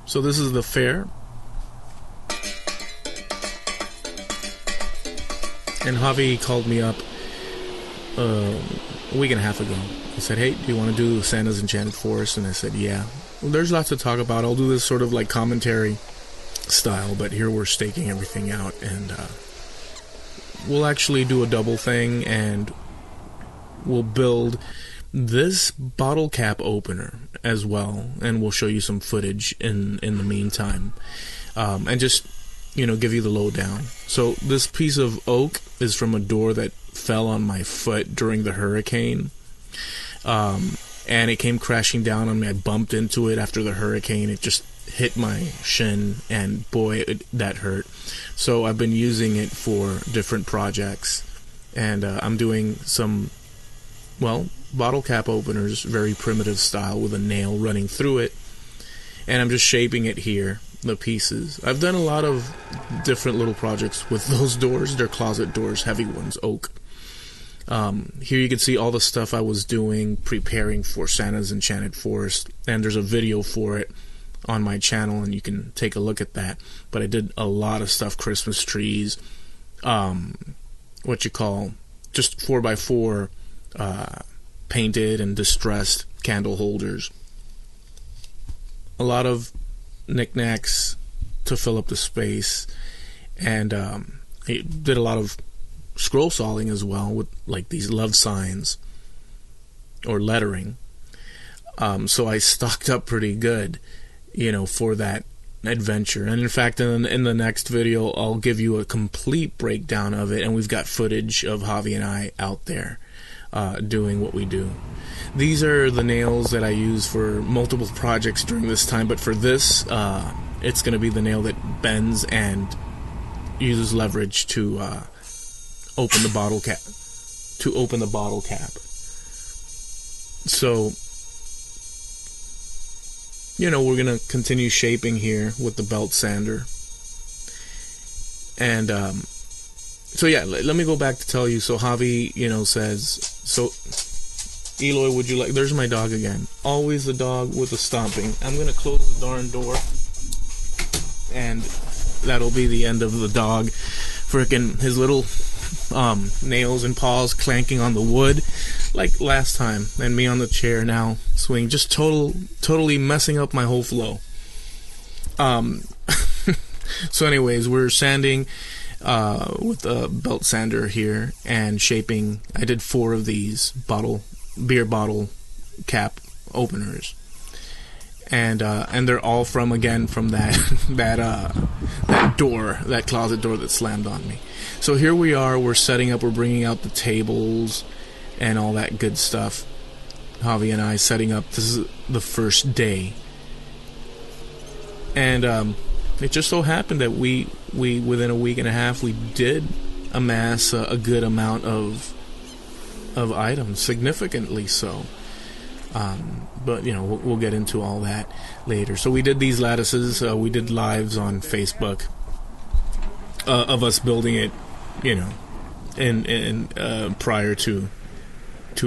So this is the fair. And Javi called me up a week and a half ago. He said, hey, do you want to do Santa's Enchanted Forest? And I said, yeah. Well, there's lots to talk about. I'll do this sort of like commentary style, but here we're staking everything out, and we'll actually do a double thing, and we'll build this bottle cap opener as well, and we'll show you some footage in the meantime, and just, you know, give you the lowdown. So this piece of oak is from a door that fell on my foot during the hurricane, and it came crashing down on me. I bumped into it after the hurricane. It just hit my shin, and boy, that hurt. So I've been using it for different projects, and I'm doing some, well, bottle cap openers, very primitive style, with a nail running through it, and I'm just shaping it here, the pieces. I've done a lot of different little projects with those doors. They're closet doors, heavy ones, oak. Here you can see all the stuff I was doing preparing for Santa's Enchanted Forest, and there's a video for it on my channel, and you can take a look at that. But I did a lot of stuff, Christmas trees, what you call just 4x4 painted and distressed candle holders, a lot of knickknacks to fill up the space, and I did a lot of scroll sawing as well, with like these love signs or lettering. So I stocked up pretty good, you know, for that adventure. And in fact, in the next video, I'll give you a complete breakdown of it, and we've got footage of Javi and I out there doing what we do. These are the nails that I use for multiple projects during this time, but for this, it's going to be the nail that bends and uses leverage to open the bottle cap. So, you know, we're going to continue shaping here with the belt sander. And, so yeah, let me go back to tell you. So Javi, you know, says, so, Eloy, would you like, there's my dog again. Always the dog with the stomping. I'm going to close the darn door, and that'll be the end of the dog. Frickin' his little nails and paws clanking on the wood like last time, and me on the chair now swing, just totally messing up my whole flow. So anyways, we're sanding with a belt sander here and shaping. I did 4 of these beer bottle cap openers, and they're all from that door, that closet door that slammed on me. So here we are, we're setting up, we're bringing out the tables and all that good stuff. Javi and I setting up. This is the first day, and it just so happened that we within a week and a half we did amass a good amount of items, significantly so. But you know, we'll get into all that later. So we did these lattices. We did lives on Facebook of us building it, you know, and prior to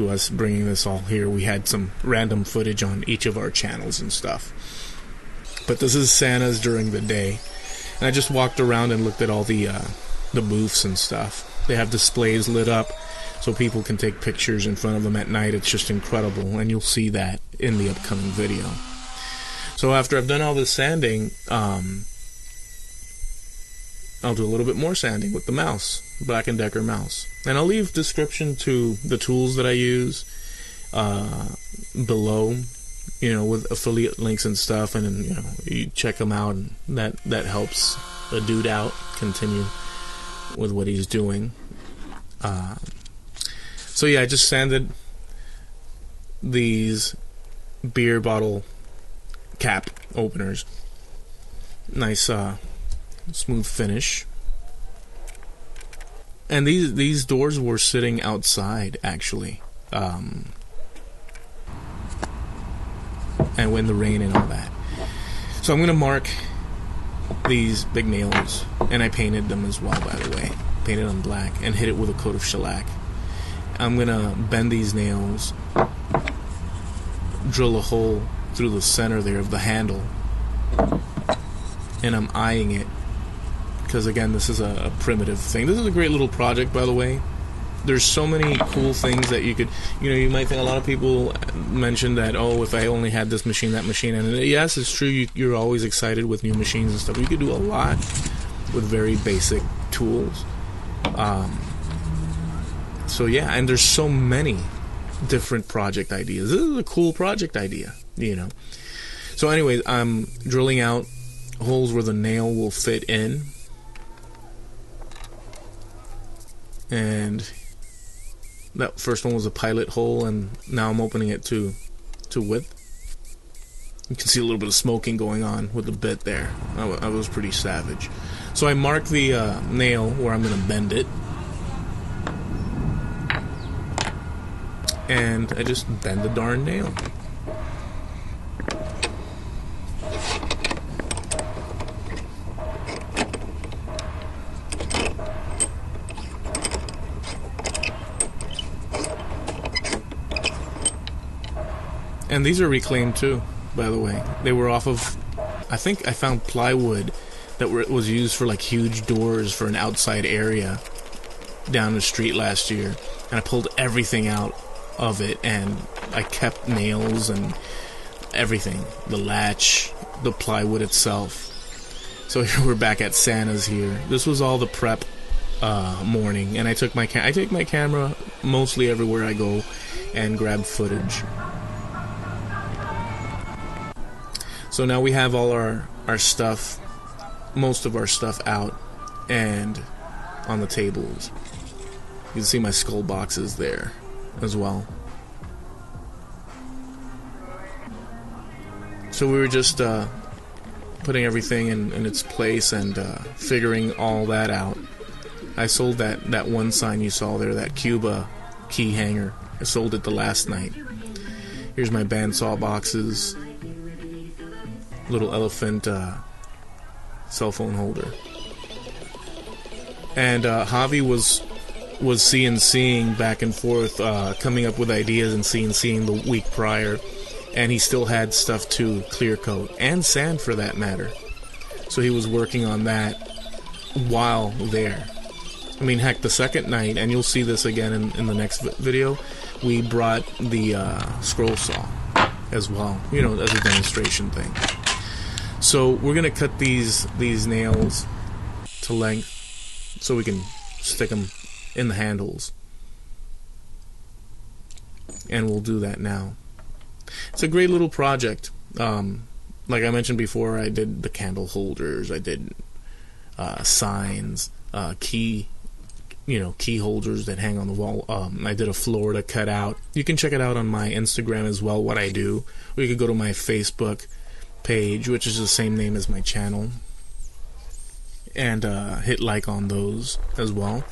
us bringing this all here. We had some random footage on each of our channels and stuff. But this is Santa's during the day, and I just walked around and looked at all the booths and stuff. They have displays lit up so people can take pictures in front of them at night. It's just incredible, and you'll see that in the upcoming video. So after I've done all this sanding, I'll do a little bit more sanding with the mouse, Black & Decker mouse. And I'll leave description to the tools that I use below, you know, with affiliate links and stuff, and you know, you check them out, and that helps the dude out continue with what he's doing. So yeah, I just sanded these beer bottle cap openers. Nice smooth finish. And these doors were sitting outside, actually, and when the rain and all that. So I'm gonna mark these big nails, and I painted them as well, by the way. Painted them black and hit it with a coat of shellac. I'm gonna bend these nails, drill a hole through the center there of the handle, and I'm eyeing it because, again, this is a primitive thing. This is a great little project, by the way. There's so many cool things that you could, you might think. A lot of people mention that, oh, if I only had this machine, that machine, and yes, it's true, you're always excited with new machines and stuff. You could do a lot with very basic tools. So yeah, and there's so many different project ideas. This is a cool project idea, So anyways, I'm drilling out holes where the nail will fit in. And that first one was a pilot hole, and now I'm opening it to width. You can see a little bit of smoking going on with the bit there. I was pretty savage. So I mark the nail where I'm going to bend it. And I just bend the darn nail. And these are reclaimed too, by the way. They were off of, I think I found plywood that was used for like huge doors for an outside area down the street last year. And I pulled everything out of it, and I kept nails and everything. The latch, the plywood itself. So here we're back at Santa's here. This was all the prep morning, and I take my camera mostly everywhere I go and grab footage. So now we have all our stuff, most of our stuff out and on the tables. You can see my skull boxes there as well. So we were just putting everything in its place and figuring all that out. I sold that one sign you saw there, that Cuba key hanger. I sold it the last night. Here's my bandsaw boxes. Little elephant cell phone holder. And Javi was CNCing back and forth, coming up with ideas and CNCing the week prior, and he still had stuff to clear coat and sand for that matter. So he was working on that while there. I mean, heck, the second night, and you'll see this again in the next video, we brought the scroll saw as well, as a demonstration thing. So we're gonna cut these nails to length so we can stick them in the handles, and we'll do that now. It's a great little project. Like I mentioned before, I did the candle holders, I did signs, key holders that hang on the wall. I did a floor to cut out. You can check it out on my Instagram as well, what I do, or you could go to my Facebook page, which is the same name as my channel, and hit like on those as well.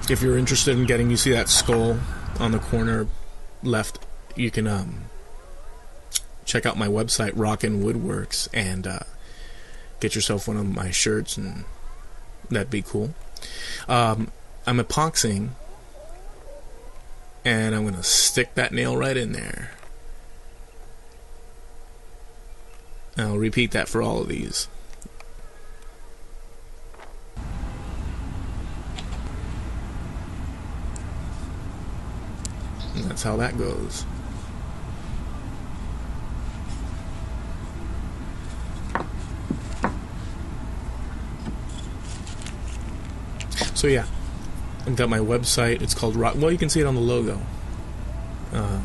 If you're interested in getting, you see that skull on the corner left, you can check out my website, Rockin' Woodworks, and get yourself one of my shirts, and that'd be cool. I'm epoxying, and I'm gonna stick that nail right in there. And I'll repeat that for all of these. And that's how that goes. So yeah, I've got my website. It's called well, you can see it on the logo. A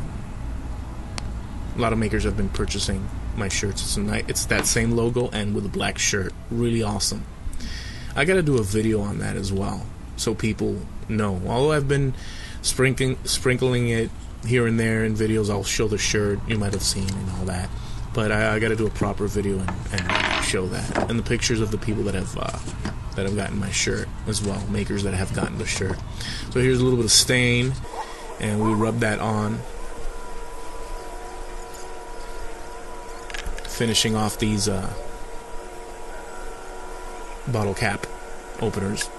lot of makers have been purchasing my shirts. It's that same logo and with a black shirt. Really awesome. I gotta do a video on that as well, so people know. Although I've been sprinkling it here and there in videos, I'll show the shirt you might have seen and all that. But I gotta do a proper video and show that, and the pictures of the people that have gotten my shirt as well, makers that have gotten the shirt. So here's a little bit of stain, and we rub that on, finishing off these bottle cap openers.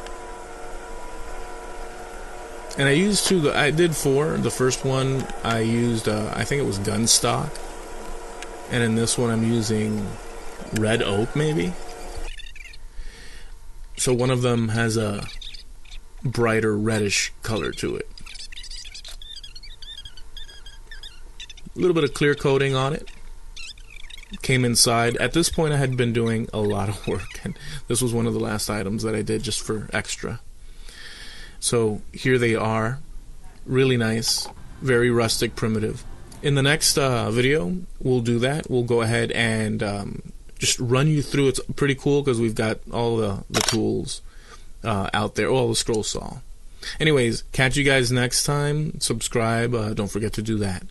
And I used I did 4. The first one I used, I think it was gun stock. and in this one I'm using red oak maybe. So one of them has a brighter reddish color to it. A little bit of clear coating on it. Came inside. At this point I had been doing a lot of work, and this was one of the last items that I did just for extra. So here they are. Really nice. Very rustic, primitive. In the next video, we'll do that. We'll go ahead and just run you through. It's pretty cool because we've got all the tools out there. Oh, the scroll saw. Anyways, catch you guys next time. Subscribe. Don't forget to do that.